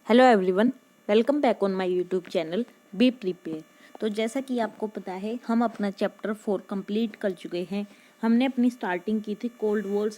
Hello everyone, welcome back on my YouTube channel be prepare. तो जैसा कि आपको पता है, हम अपना चैप्टर 4 कंप्लीट कर चुके हैं। हमने अपनी स्टार्टिंग की थी कोल्ड वॉर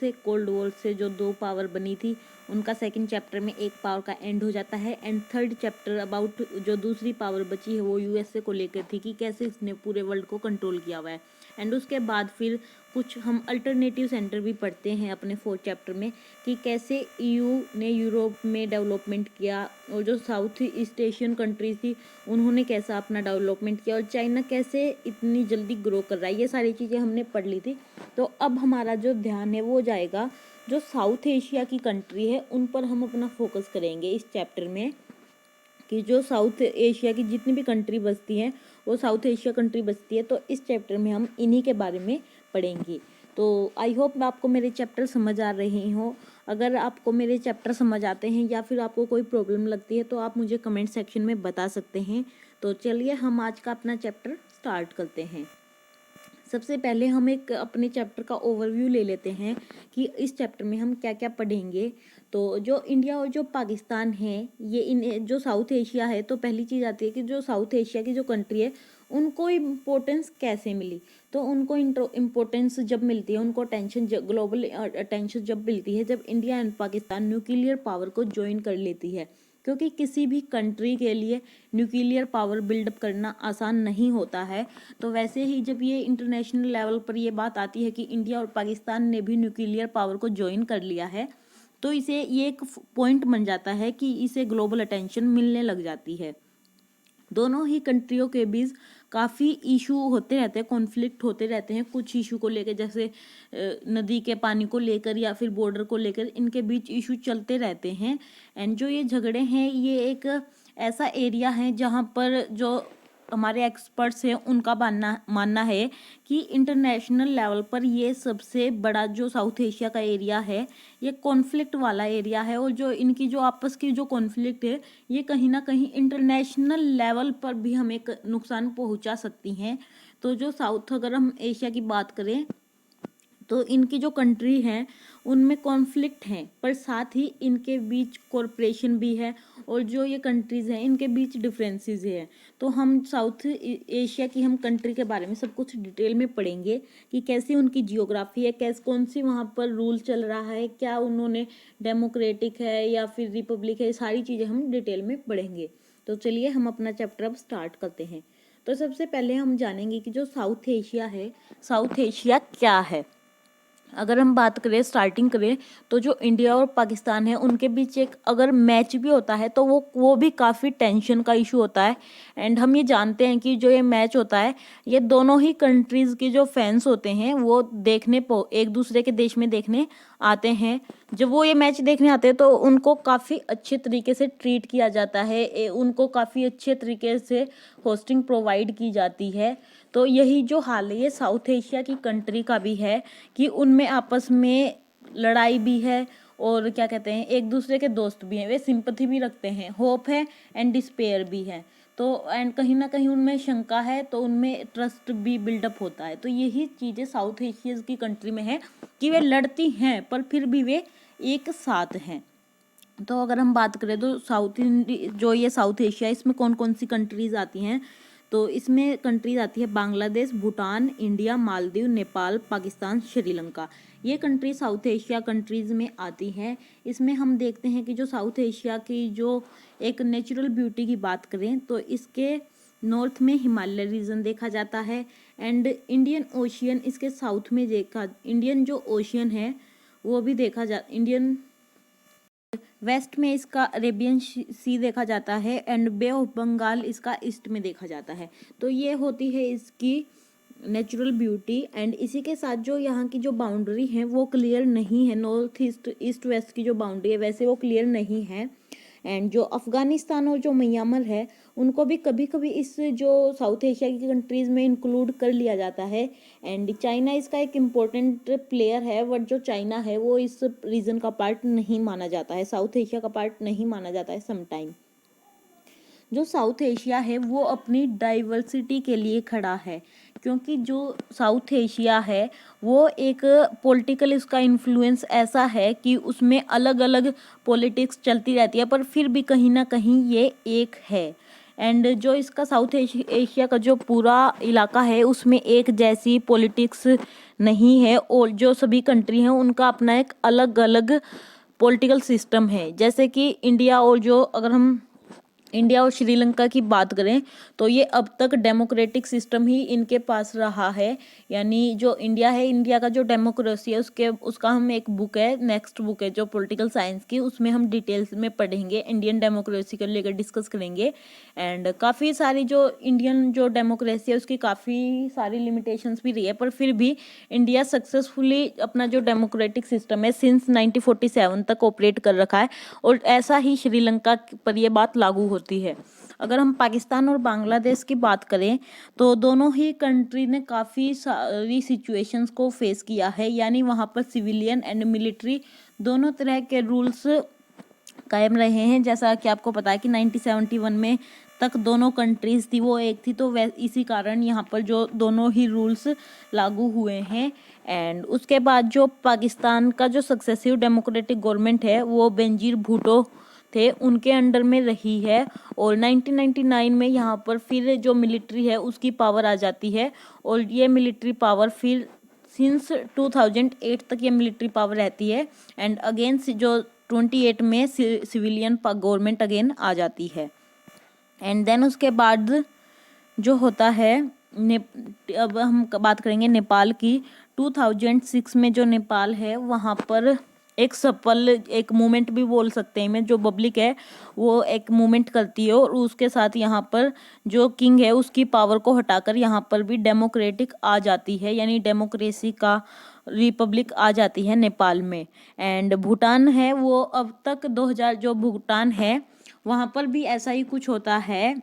से जो 2 पावर बनी थी उनका सेकंड चैप्टर में 1 पावर का एंड हो जाता है। एंड थर्ड चैप्टर अबाउट जो दूसरी पावर बची है वो यूएसए को लेकर थी कि कैसे इसने पूरे वर्ल्ड को कंट्रोल किया हुआ है। एंड उसके बाद फिर कुछ हम अल्टरनेटिव सेंटर भी पढ़ते हैं अपने 4th चैप्टर में कि कैसे ईयू ने यूरोप में डेवलपमेंट किया और जो साउथ ईस्ट एशियन कंट्रीज थी उन्होंने कैसा अपना डेवलपमेंट किया और चाइना कैसे इतनी जल्दी ग्रो कर रहा है। ये सारी चीज़ें हमने पढ़ ली थी। तो अब हमारा जो ध्यान है वो जाएगा जो साउथ एशिया की कंट्री है उन पर हम अपना फोकस करेंगे इस चैप्टर में कि जो साउथ एशिया की जितनी भी कंट्री बसती हैं वो साउथ एशिया कंट्री बसती है। तो इस चैप्टर में हम इन्हीं के बारे में पढ़ेंगे। तो आई होप आपको मेरे चैप्टर समझ आ रहे हों। अगर आपको मेरे चैप्टर समझ आते हैं या फिर आपको कोई प्रॉब्लम लगती है तो आप मुझे कमेंट सेक्शन में बता सकते हैं। तो चलिए हम आज का अपना चैप्टर स्टार्ट करते हैं। सबसे पहले हम एक अपने चैप्टर का ओवरव्यू ले लेते हैं कि इस चैप्टर में हम क्या क्या पढ़ेंगे। तो जो इंडिया और जो पाकिस्तान है ये इन जो साउथ एशिया है, तो पहली चीज़ आती है कि जो साउथ एशिया की जो कंट्री है उनको इम्पोर्टेंस कैसे मिली। तो उनको इम्पोर्टेंस जब मिलती है, उनको अटेंशन, ग्लोबल अटेंशन जब मिलती है जब India and Pakistan nuclear power को ज्वाइन कर लेती है। क्योंकि किसी भी कंट्री के लिए न्यूक्लियर पावर बिल्डअप करना आसान नहीं होता है। तो वैसे ही जब ये इंटरनेशनल लेवल पर ये बात आती है कि इंडिया और पाकिस्तान ने भी न्यूक्लियर पावर को ज्वाइन कर लिया है, तो इसे ये एक पॉइंट बन जाता है कि इसे ग्लोबल अटेंशन मिलने लग जाती है। दोनों ही कंट्रियों के बीच काफ़ी इशू होते रहते हैं, कॉन्फ्लिक्ट होते रहते हैं कुछ इशू को लेकर, जैसे नदी के पानी को लेकर या फिर बॉर्डर को लेकर इनके बीच इशू चलते रहते हैं। एंड जो ये झगड़े हैं ये एक ऐसा एरिया है जहाँ पर जो हमारे एक्सपर्ट्स हैं उनका मानना है कि इंटरनेशनल लेवल पर ये सबसे बड़ा जो साउथ एशिया का एरिया है ये कॉन्फ्लिक्ट वाला एरिया है। और जो इनकी जो आपस की जो कॉन्फ्लिक्ट है ये कहीं ना कहीं इंटरनेशनल लेवल पर भी हमें नुकसान पहुंचा सकती हैं। तो जो साउथ, अगर हम एशिया की बात करें तो इनकी जो कंट्री हैं उनमें कॉन्फ्लिक्ट हैं, पर साथ ही इनके बीच कोऑपरेशन भी है। और जो ये कंट्रीज़ हैं इनके बीच डिफरेंसेस हैं। तो हम साउथ एशिया की हम कंट्री के बारे में सब कुछ डिटेल में पढ़ेंगे कि कैसी उनकी जियोग्राफी है, कैसे कौन सी वहाँ पर रूल चल रहा है, क्या उन्होंने डेमोक्रेटिक है या फिर रिपब्लिक है, सारी चीज़ें हम डिटेल में पढ़ेंगे। तो चलिए हम अपना चैप्टर अब स्टार्ट करते हैं। तो सबसे पहले हम जानेंगे कि जो साउथ एशिया है, साउथ एशिया क्या है। अगर हम बात करें, स्टार्टिंग करें, तो जो इंडिया और पाकिस्तान है उनके बीच एक अगर मैच भी होता है तो वो भी काफ़ी टेंशन का इशू होता है। एंड हम ये जानते हैं कि जो ये मैच होता है ये दोनों ही कंट्रीज़ के जो फैंस होते हैं वो देखने एक दूसरे के देश में देखने आते हैं। जब वो ये मैच देखने आते हैं तो उनको काफ़ी अच्छे तरीके से ट्रीट किया जाता है, उनको काफ़ी अच्छे तरीके से होस्टिंग प्रोवाइड की जाती है। तो यही जो हाल है ये साउथ एशिया की कंट्री का भी है कि उनमें आपस में लड़ाई भी है और क्या कहते हैं, एक दूसरे के दोस्त भी हैं, वे सिंपथी भी रखते हैं, होप है एंड डिस्पेयर भी है। तो एंड कहीं ना कहीं उनमें शंका है तो उनमें ट्रस्ट भी बिल्डअप होता है। तो यही चीज़ें साउथ एशिया की कंट्री में है कि वे लड़ती हैं पर फिर भी वे एक साथ हैं। तो अगर हम बात करें तो जो ये साउथ एशिया, इसमें कौन कौन सी कंट्रीज़ आती हैं। तो इसमें कंट्रीज आती है बांग्लादेश, भूटान, इंडिया, मालदीव, नेपाल, पाकिस्तान, श्रीलंका। ये कंट्री साउथ एशिया कंट्रीज़ में आती हैं। इसमें हम देखते हैं कि जो साउथ एशिया की जो एक नेचुरल ब्यूटी की बात करें तो इसके नॉर्थ में हिमालय रीजन देखा जाता है। एंड इंडियन ओशियन इसके साउथ में इंडियन जो ओशियन है वो भी इंडियन वेस्ट में इसका अरेबियन सी देखा जाता है। एंड बे ऑफ बंगाल इसका ईस्ट में देखा जाता है। तो ये होती है इसकी नेचुरल ब्यूटी। एंड इसी के साथ जो यहाँ की जो बाउंड्री है वो क्लियर नहीं है, नॉर्थ ईस्ट ईस्ट वेस्ट की जो बाउंड्री है वैसे वो क्लियर नहीं है। एंड जो अफगानिस्तान और जो म्यांमार है उनको भी कभी कभी इस जो साउथ एशिया की कंट्रीज़ में इंक्लूड कर लिया जाता है। एंड चाइना इसका एक इम्पोर्टेंट प्लेयर है, बट जो चाइना है वो इस रीजन का पार्ट नहीं माना जाता है, साउथ एशिया का पार्ट नहीं माना जाता है समटाइम। जो साउथ एशिया है वो अपनी डाइवर्सिटी के लिए खड़ा है, क्योंकि जो साउथ एशिया है वो एक पॉलिटिकल, इसका इन्फ्लुएंस ऐसा है कि उसमें अलग अलग पॉलिटिक्स चलती रहती है, पर फिर भी कहीं ना कहीं ये एक है। एंड जो इसका साउथ एशिया का जो पूरा इलाका है उसमें एक जैसी पॉलिटिक्स नहीं है, और जो सभी कंट्री हैं उनका अपना एक अलग अलग पॉलिटिकल सिस्टम है। जैसे कि इंडिया और जो, अगर हम इंडिया और श्रीलंका की बात करें तो ये अब तक डेमोक्रेटिक सिस्टम ही इनके पास रहा है। यानी जो इंडिया है, इंडिया का जो डेमोक्रेसी है उसका हम एक बुक है, नेक्स्ट बुक है जो पॉलिटिकल साइंस की, उसमें हम डिटेल्स में पढ़ेंगे, इंडियन डेमोक्रेसी को लेकर डिस्कस करेंगे। एंड काफ़ी सारी जो इंडियन जो डेमोक्रेसी है उसकी काफ़ी सारी लिमिटेशंस भी रही है, पर फिर भी इंडिया सक्सेसफुली अपना जो डेमोक्रेटिक सिस्टम है सिंस 1947 तक ऑपरेट कर रखा है, और ऐसा ही श्रीलंका पर यह बात लागू होती है। अगर हम पाकिस्तान और बांग्लादेश की बात करें तो दोनों ही कंट्री ने काफ़ी सारी सिचुएशंस को फेस किया है, यानी वहाँ पर सिविलियन एंड मिलिट्री दोनों तरह के रूल्स कायम रहे हैं। जैसा कि आपको पता है कि 1971 में तक दोनों कंट्रीज थी वो एक थी, तो इसी कारण यहाँ पर जो दोनों ही रूल्स लागू हुए हैं। एंड उसके बाद जो पाकिस्तान का जो सक्सेसिव डेमोक्रेटिक गवर्नमेंट है वो बेनजीर भुट्टो थे, उनके अंडर में रही है, और 1999 में यहाँ पर फिर जो मिलिट्री है उसकी पावर आ जाती है, और ये मिलिट्री पावर फिर सिंस 2008 तक ये मिलिट्री पावर रहती है। एंड अगेन जो 28 में सिविलियन गवर्नमेंट अगेन आ जाती है। एंड देन उसके बाद जो होता है अब हम बात करेंगे नेपाल की। 2006 में जो नेपाल है वहाँ पर एक सफल एक मूवमेंट भी बोल सकते हैं, में जो पब्लिक है वो एक मूवमेंट करती है, और उसके साथ यहाँ पर जो किंग है उसकी पावर को हटाकर यहाँ पर भी डेमोक्रेटिक आ जाती है, यानी डेमोक्रेसी का रिपब्लिक आ जाती है नेपाल में। एंड भूटान है वो अब तक 2000 जो भूटान है वहाँ पर भी ऐसा ही कुछ होता है,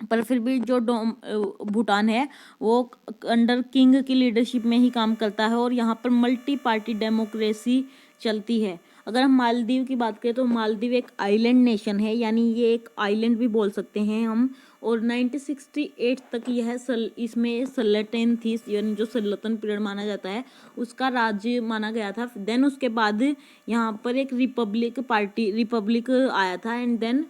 पर फिर भी जो भूटान है वो अंडर किंग की लीडरशिप में ही काम करता है, और यहाँ पर मल्टी पार्टी डेमोक्रेसी चलती है। अगर हम मालदीव की बात करें तो मालदीव एक आइलैंड नेशन है, यानी ये एक आइलैंड भी बोल सकते हैं हम, और 1968 तक यह इसमें सल्तनत थी, यानी जो सल्तनत पीरियड माना जाता है उसका राज्य माना गया था। देन उसके बाद यहाँ पर एक रिपब्लिक आया था, and then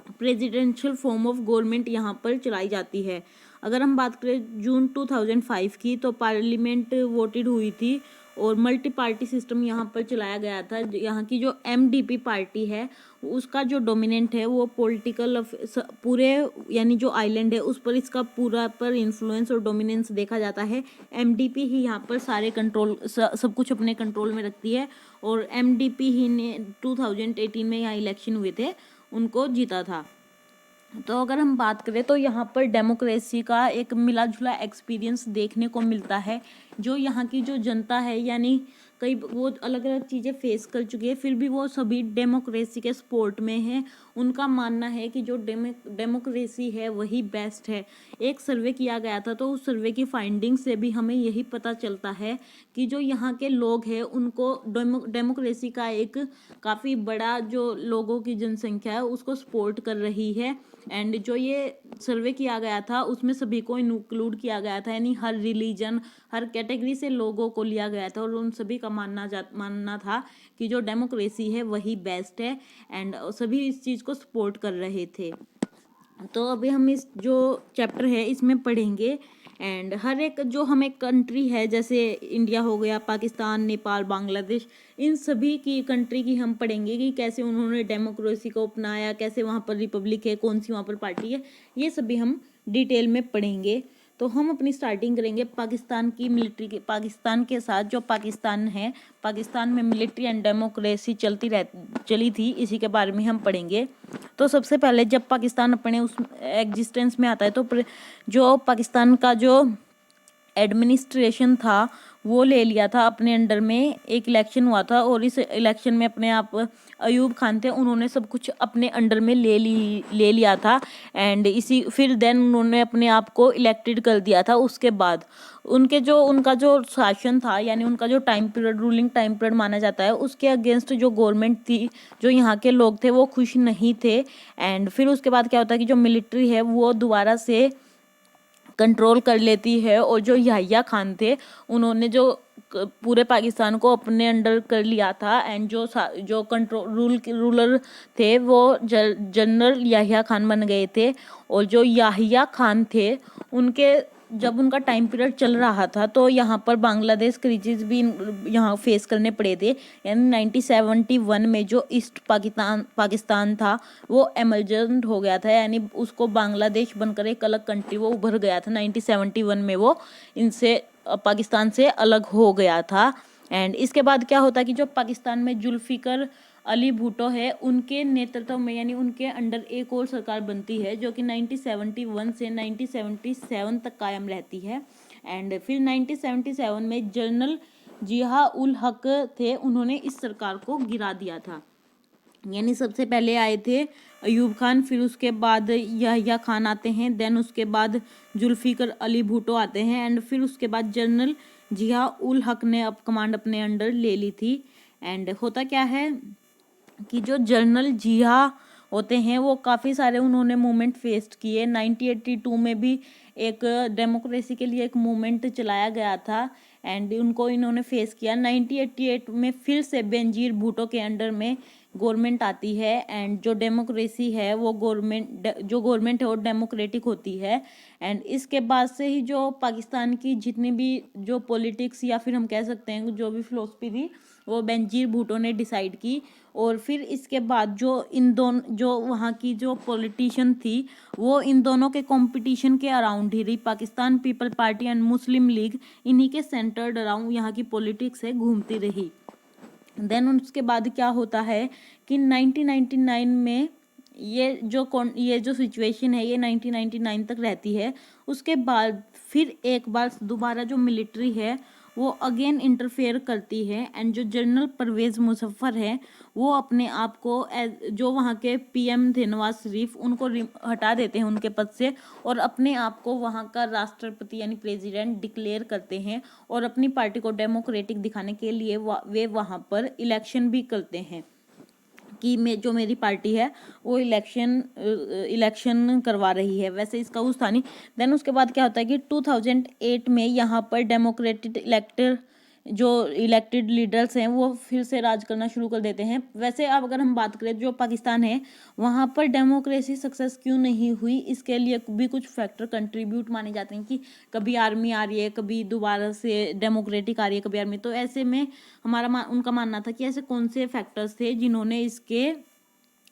presidential form of government यहाँ पर चलाई जाती है। अगर हम बात करें जून 2005 की तो पार्लियामेंट वोटेड हुई थी, और मल्टी पार्टी सिस्टम यहाँ पर चलाया गया था। यहाँ की जो एमडीपी पार्टी है उसका जो डोमिनेंट है वो पॉलिटिकल पूरे, यानी जो आइलैंड है उस पर इसका पूरा पर इन्फ्लुएंस और डोमिनेंस देखा जाता है। एमडीपी ही यहाँ पर सारे कंट्रोल सब कुछ अपने कंट्रोल में रखती है, और एमडीपी ही ने 2018 में यहाँ इलेक्शन हुए थे उनको जीता था। तो अगर हम बात करें तो यहाँ पर डेमोक्रेसी का एक मिला जुला एक्सपीरियंस देखने को मिलता है। जो यहाँ की जो जनता है, यानी कई वो अलग अलग चीज़ें फेस कर चुकी है, फिर भी वो सभी डेमोक्रेसी के सपोर्ट में हैं। उनका मानना है कि जो डेमोक्रेसी है वही बेस्ट है। एक सर्वे किया गया था तो उस सर्वे की फाइंडिंग से भी हमें यही पता चलता है कि जो यहाँ के लोग हैं उनको डेमोक्रेसी का एक काफ़ी बड़ा जो लोगों की जनसंख्या है उसको सपोर्ट कर रही है। एंड जो ये सर्वे किया गया था उसमें सभी को इंक्लूड किया गया था, यानी हर रिलीजन हर कैटेगरी से लोगों को लिया गया था, और उन सभी का मानना था कि जो डेमोक्रेसी है वही बेस्ट है, एंड सभी इस चीज़ को सपोर्ट कर रहे थे। तो अभी हम इस जो चैप्टर है इसमें पढ़ेंगे, एंड हर एक जो हमें कंट्री है जैसे इंडिया हो गया, पाकिस्तान, नेपाल, बांग्लादेश, इन सभी की कंट्री की हम पढ़ेंगे कि कैसे उन्होंने डेमोक्रेसी को अपनाया, कैसे वहाँ पर रिपब्लिक है, कौन सी वहाँ पर पार्टी है, ये सभी हम डिटेल में पढ़ेंगे। तो हम अपनी स्टार्टिंग करेंगे पाकिस्तान की मिलिट्री के पाकिस्तान के साथ। जो पाकिस्तान है, पाकिस्तान में मिलिट्री एंड डेमोक्रेसी चली थी, इसी के बारे में हम पढ़ेंगे। तो सबसे पहले जब पाकिस्तान अपने उस एग्जिस्टेंस में आता है तो जो पाकिस्तान का जो एडमिनिस्ट्रेशन था वो ले लिया था अपने अंडर में। एक इलेक्शन हुआ था और इस इलेक्शन में अपने आप अयूब खान थे, उन्होंने सब कुछ अपने अंडर में ले लिया था। एंड इसी फिर देन उन्होंने अपने आप को इलेक्टेड कर दिया था। उसके बाद उनका जो शासन था, यानी उनका जो time period, ruling time period माना जाता है, उसके अगेंस्ट जो गवर्नमेंट थी, जो यहाँ के लोग थे, वो खुश नहीं थे। एंड फिर उसके बाद क्या होता है कि जो मिलिट्री है वो दोबारा से कंट्रोल कर लेती है, और जो याहिया खान थे, उन्होंने जो पूरे पाकिस्तान को अपने अंडर कर लिया था। एंड जो रूलर थे वो जनरल याहिया खान बन गए थे। और जो याहिया खान थे, उनके जब उनका टाइम पीरियड चल रहा था तो यहाँ पर बांग्लादेश क्राइसिस भी यहाँ फेस करने पड़े थे। यानी 1971 में जो ईस्ट पाकिस्तान था वो एमर्जेंट हो गया था, यानी उसको बांग्लादेश बनकर एक अलग कंट्री वो उभर गया था। 1971 में वो इनसे पाकिस्तान से अलग हो गया था। एंड इसके बाद क्या होता है कि जो पाकिस्तान में जुल्फिकर अली भुट्टो है, उनके नेतृत्व में, यानी उनके अंडर एक और सरकार बनती है जो कि 1971 से 1977 तक कायम रहती है। एंड फिर 1977 में जनरल जिया उल हक थे, उन्होंने इस सरकार को गिरा दिया था। यानी सबसे पहले आए थे अयूब खान, फिर उसके बाद याहिया खान आते हैं, देन उसके बाद जुल्फिकर अली भुट्टो आते हैं, एंड फिर उसके बाद जनरल जिया उल हक ने अब कमांड अपने अंडर ले ली थी। एंड होता क्या है कि जो जनरल जिया होते हैं वो काफ़ी सारे उन्होंने मूवमेंट फेस किए। 1982 में भी एक डेमोक्रेसी के लिए एक मूवमेंट चलाया गया था, एंड उनको इन्होंने फेस किया। 1988 में फिर से बेनजीर भुट्टो के अंडर में गवर्नमेंट आती है, एंड जो डेमोक्रेसी है वो गवर्नमेंट है वो डेमोक्रेटिक होती है। एंड इसके बाद से ही जो पाकिस्तान की जितनी भी जो पॉलिटिक्स, या फिर हम कह सकते हैं जो भी फिलोसफी थी, वो बेनजीर भुट्टो ने डिसाइड की। और फिर इसके बाद जो वहाँ की जो पॉलिटिशियन थी, वो इन दोनों के कंपटीशन के अराउंड ही रही। Pakistan people party and Muslim league, इन्हीं के सेंटर्ड अराउंड यहाँ की पॉलिटिक्स है घूमती रही। देन उसके बाद क्या होता है कि 1999 में ये जो सिचुएशन है ये 1999 तक रहती है। उसके बाद फिर एक बार दोबारा जो मिलिट्री है वो अगेन इंटरफेयर करती है, एंड जो जनरल परवेज़ मुशर्रफ है वो अपने आप को जो वहाँ के पीएम थे नवाज शरीफ, उनको हटा देते हैं उनके पद से, और अपने आप को वहाँ का राष्ट्रपति यानी प्रेसिडेंट डिक्लेयर करते हैं, और अपनी पार्टी को डेमोक्रेटिक दिखाने के लिए वे वहाँ पर इलेक्शन भी करते हैं कि जो मेरी पार्टी है वो इलेक्शन करवा रही है। वैसे इसका उस था नहीं। देन उसके बाद क्या होता है कि 2008 में यहाँ पर डेमोक्रेटिक इलेक्टेड लीडर्स हैं वो फिर से राज करना शुरू कर देते हैं। वैसे अब अगर हम बात करें जो पाकिस्तान है, वहाँ पर डेमोक्रेसी सक्सेस क्यों नहीं हुई, इसके लिए भी कुछ फैक्टर कंट्रीब्यूट माने जाते हैं कि कभी आर्मी आ रही है, कभी दोबारा से डेमोक्रेटिक आ रही है, कभी आर्मी। तो ऐसे में उनका मानना था कि ऐसे कौन से फैक्टर्स थे जिन्होंने इसके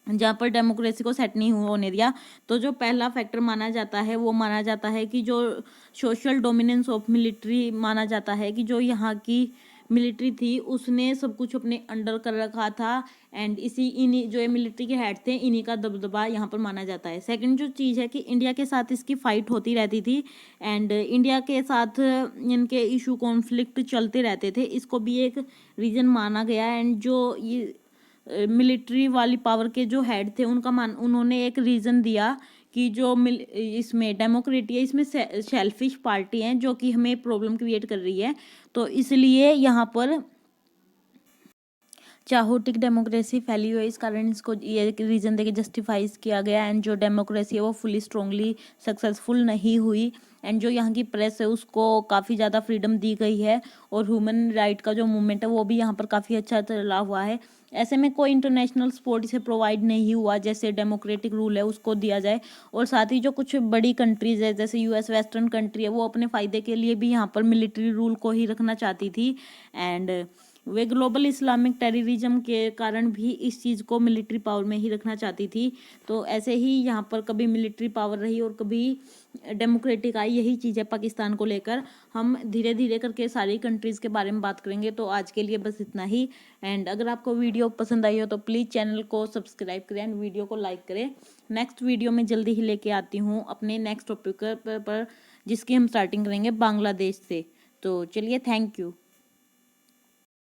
जहाँ पर डेमोक्रेसी को सेट नहीं होने दिया। तो जो पहला फैक्टर माना जाता है वो माना जाता है कि जो सोशल डोमिनेंस ऑफ मिलिट्री माना जाता है, कि जो यहाँ की मिलिट्री थी उसने सब कुछ अपने अंडर कर रखा था, एंड इन्हीं जो ये मिलिट्री के हेड थे इन्हीं का दबदबा यहाँ पर माना जाता है। सेकंड जो चीज़ है कि इंडिया के साथ इसकी फाइट होती रहती थी, एंड इंडिया के साथ इनके इशू कॉन्फ्लिक्ट चलते रहते थे, इसको भी एक रीज़न माना गया। एंड जो ये मिलिट्री वाली पावर के जो हेड थे उन्होंने एक रीज़न दिया कि जो इसमें डेमोक्रेटी है, इसमें सेल्फिश पार्टी है जो कि हमें प्रॉब्लम क्रिएट कर रही है, तो इसलिए यहाँ पर चाहोटिक डेमोक्रेसी फैली हुई है, इस कारण इसको ये रीज़न देके जस्टिफाइज किया गया। एंड जो डेमोक्रेसी है वो फुली स्ट्रांगली सक्सेसफुल नहीं हुई, एंड जो यहाँ की प्रेस है उसको काफ़ी ज़्यादा फ्रीडम दी गई है, और ह्यूमन राइट का जो मूवमेंट है वो भी यहाँ पर काफ़ी अच्छा चला हुआ है। ऐसे में कोई इंटरनेशनल सपोर्ट इसे प्रोवाइड नहीं हुआ जैसे डेमोक्रेटिक रूल है उसको दिया जाए। और साथ ही जो कुछ बड़ी कंट्रीज़ है जैसे यूएस वेस्टर्न कंट्री है, वो अपने फ़ायदे के लिए भी यहाँ पर मिलिट्री रूल को ही रखना चाहती थी, and way global Islamic terrorism के कारण भी इस चीज़ को मिलिट्री पावर में ही रखना चाहती थी। तो ऐसे ही यहाँ पर कभी मिलिट्री पावर रही और कभी डेमोक्रेटिक आई, यही चीज़ है पाकिस्तान को लेकर। हम धीरे धीरे करके सारी कंट्रीज़ के बारे में बात करेंगे, तो आज के लिए बस इतना ही। एंड अगर आपको वीडियो पसंद आई हो तो प्लीज़ चैनल को सब्सक्राइब करें एंड वीडियो को लाइक करें। नेक्स्ट वीडियो में जल्दी ही लेके आती हूँ अपने नेक्स्ट टॉपिक पर जिसकी हम स्टार्टिंग करेंगे बांग्लादेश से। तो चलिए, थैंक यू।